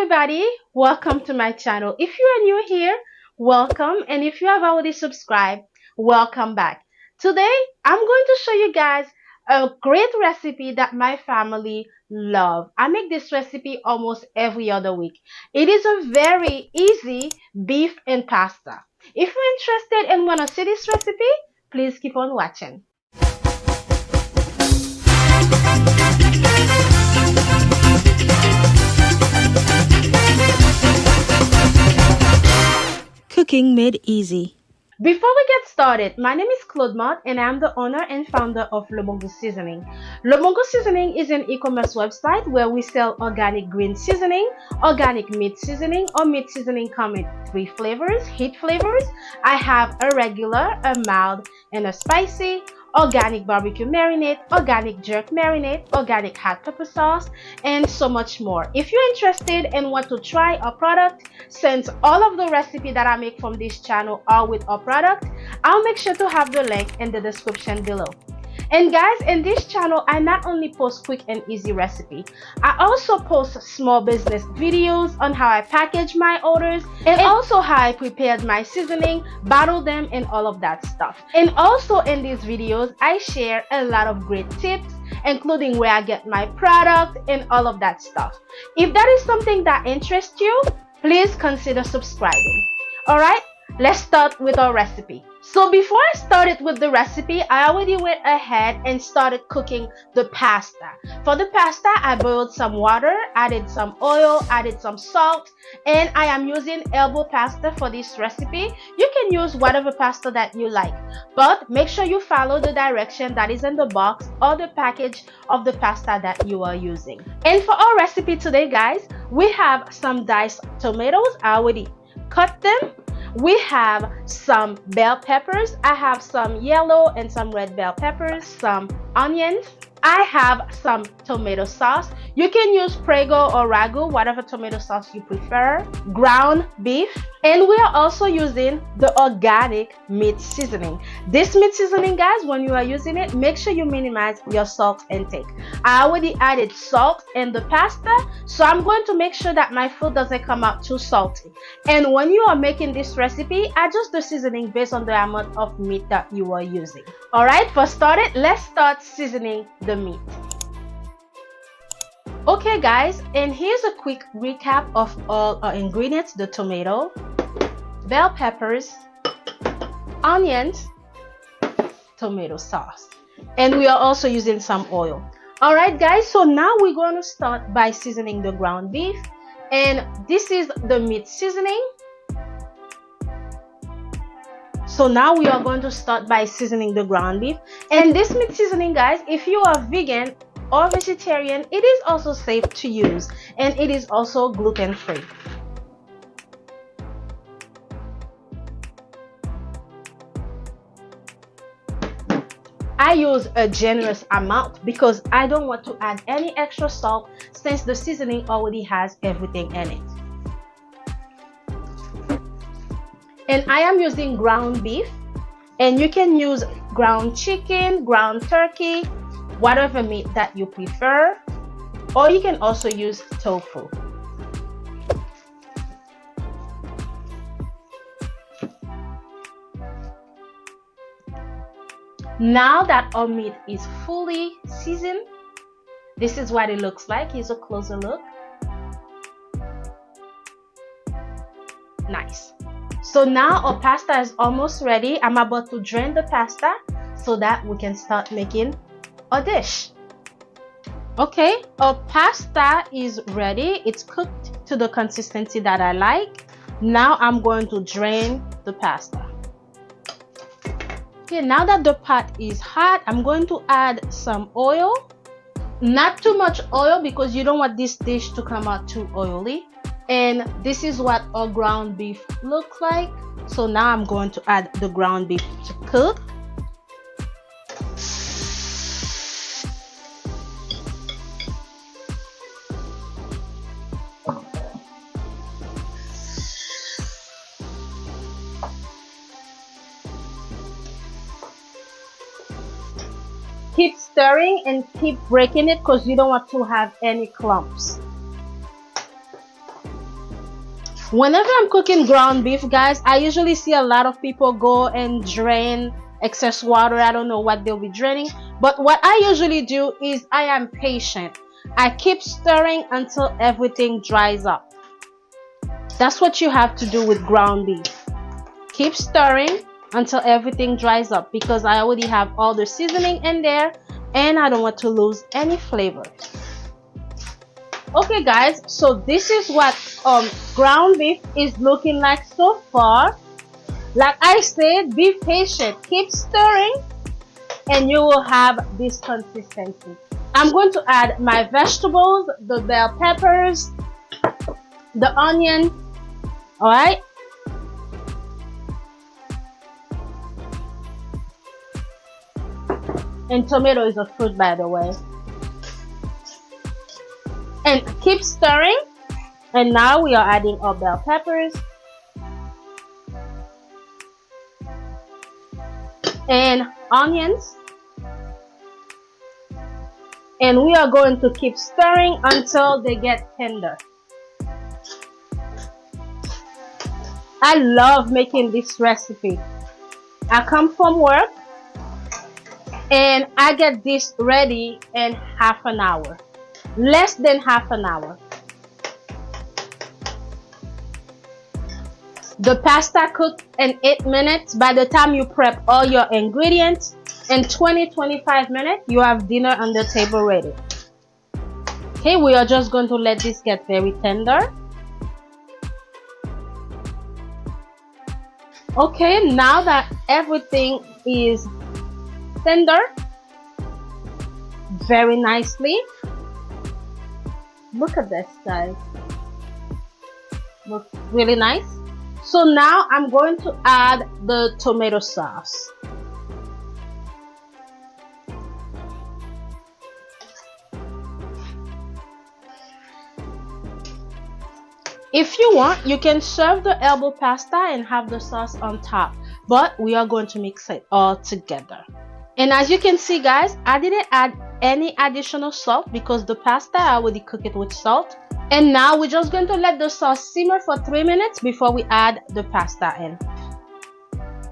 everybody, welcome to my channel. If you are new here, welcome, and if you have already subscribed, welcome back. Today I'm going to show you guys a great recipe that my family love. I make this recipe almost every other week. It is a very easy beef and pasta. If you're interested and want to see this recipe, please keep on watching. Cooking made easy. Before we get started, my name is Claude Mott and I'm the owner and founder of Luongo Seasoning. Luongo Seasoning is an e-commerce website where we sell organic green seasoning, organic meat seasoning, or meat seasoning come in 3 flavors, heat flavors. I have a regular, a mild, and a spicy, organic barbecue marinade, organic jerk marinade, organic hot pepper sauce, and so much more. If you're interested and want to try a product, since all of the recipes that I make from this channel are with a product, I'll make sure to have the link in the description below. And guys, in this channel, I not only post quick and easy recipe, I also post small business videos on how I package my orders and also how I prepared my seasoning, bottle them, and all of that stuff. And also in these videos, I share a lot of great tips, including where I get my product and all of that stuff. If that is something that interests you, please consider subscribing. Alright, let's start with our recipe. So before I started with the recipe, I already went ahead and started cooking the pasta. For the pasta, I boiled some water, added some oil, added some salt, and I am using elbow pasta for this recipe. You can use whatever pasta that you like, but make sure you follow the direction that is in the box or the package of the pasta that you are using. And for our recipe today, guys, we have some diced tomatoes. I already cut them. We have some bell peppers. I have some yellow and some red bell peppers, some onions. I have some tomato sauce. You can use Prego or Ragu, whatever tomato sauce you prefer. Ground beef. And we are also using the organic meat seasoning. This meat seasoning, guys, when you are using it, make sure you minimize your salt intake. I already added salt in the pasta, so I'm going to make sure that my food doesn't come out too salty. And when you are making this recipe, adjust the seasoning based on the amount of meat that you are using. Alright, for started, let's start seasoning the meat. Okay guys, and here's a quick recap of all our ingredients: the tomato, bell peppers, onions, tomato sauce, and we are also using some oil. Alright guys, so now we're going to start by seasoning the ground beef, and this is the meat seasoning. So now we are going to start by seasoning the ground beef. And this meat seasoning, guys, if you are vegan or vegetarian, it is also safe to use, and it is also gluten free. I use a generous amount because I don't want to add any extra salt since the seasoning already has everything in it. And I am using ground beef, and you can use ground chicken, ground turkey, whatever meat that you prefer, or you can also use tofu. Now that our meat is fully seasoned, this is what it looks like. Here's a closer look. Nice. So now our pasta is almost ready. I'm about to drain the pasta so that we can start making a dish. Okay, our pasta is ready. It's cooked to the consistency that I like. Now I'm going to drain the pasta. Okay, now that the pot is hot, I'm going to add some oil. Not too much oil because you don't want this dish to come out too oily. And this is what our ground beef looks like. So now I'm going to add the ground beef to cook. Keep stirring and keep breaking it because you don't want to have any clumps. Whenever I'm cooking ground beef, guys, I usually see a lot of people go and drain excess water. I don't know what they'll be draining, but what I usually do is I am patient. I keep stirring until everything dries up. That's what you have to do with ground beef. Keep stirring until everything dries up, because I already have all the seasoning in there and I don't want to lose any flavor. Okay guys, so this is what ground beef is looking like so far. Like I said, be patient, keep stirring, and you will have this consistency. I'm going to add my vegetables, the bell peppers, the onion. All right, and tomato is a fruit, by the way. And keep stirring. And now we are adding our bell peppers and onions, and we are going to keep stirring until they get tender. I love making this recipe. I come from work and I get this ready in half an hour, less than half an hour. The pasta cooked in 8 minutes. By the time you prep all your ingredients, in 20-25 minutes, you have dinner on the table ready. Okay, we are just going to let this get very tender. Okay, now that everything is tender very nicely, look at this, guys. Looks really nice. So now I'm going to add the tomato sauce. If you want, you can serve the elbow pasta and have the sauce on top, but we are going to mix it all together. And as you can see, guys, I didn't add any additional salt because the pasta I already cooked it with salt. And now we're just going to let the sauce simmer for 3 minutes before we add the pasta in.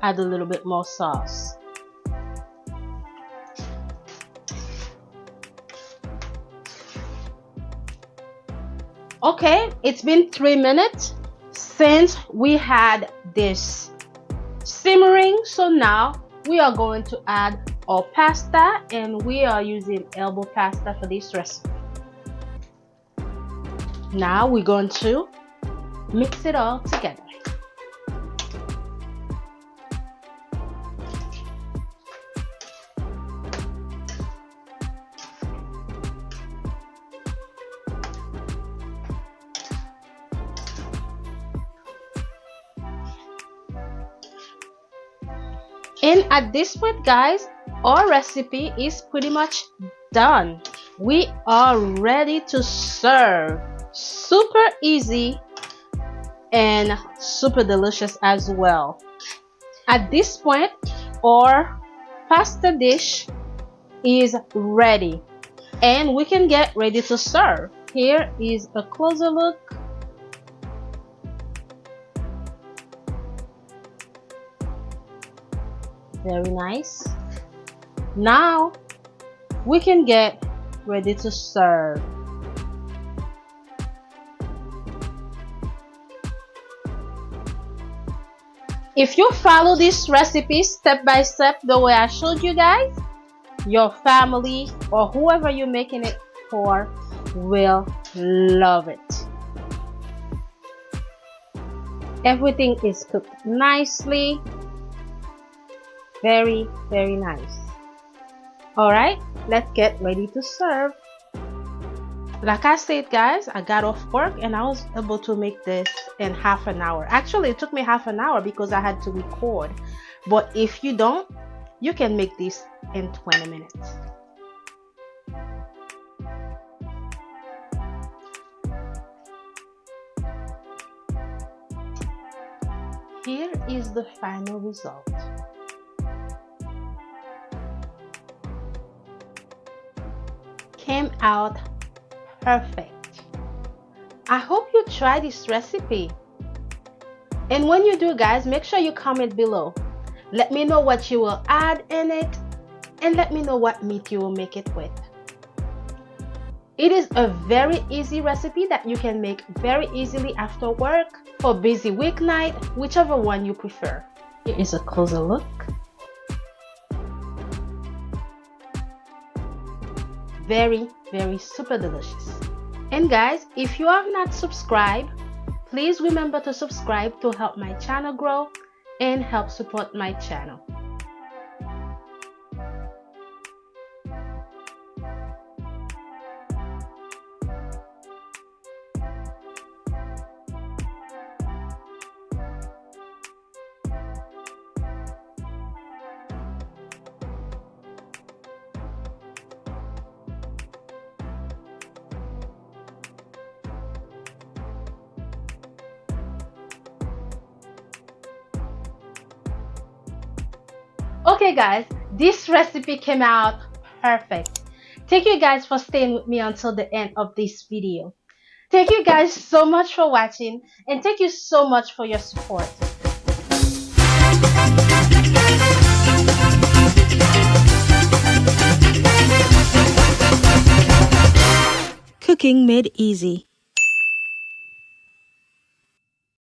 Add a little bit more sauce. Okay, it's been 3 minutes since we had this simmering. So now we are going to add our pasta, and we are using elbow pasta for this recipe. Now we're going to mix it all together. And at this point, guys, our recipe is pretty much done. We are ready to serve. Super easy and super delicious as well. At this point, our pasta dish is ready and we can get ready to serve. Here is a closer look. Very nice. Now we can get ready to serve. If you follow this recipe step by step the way I showed you guys, your family or whoever you're making it for will love it. Everything is cooked nicely. Very, very nice. Alright, let's get ready to serve. Like I said, guys, I got off work and I was able to make this in half an hour. Actually, it took me half an hour because I had to record. But if you don't, you can make this in 20 minutes. Here is the final result. Came out perfect. I hope you try this recipe. And when you do, guys, make sure you comment below. Let me know what you will add in it, and let me know what meat you will make it with. It is a very easy recipe that you can make very easily after work, for busy weeknight, whichever one you prefer. Here is a closer look. Very, very super delicious. And guys, if you have not subscribed, please remember to subscribe to help my channel grow and help support my channel. Okay guys, this recipe came out perfect. Thank you guys for staying with me until the end of this video. Thank you guys so much for watching, and thank you so much for your support. Cooking made easy.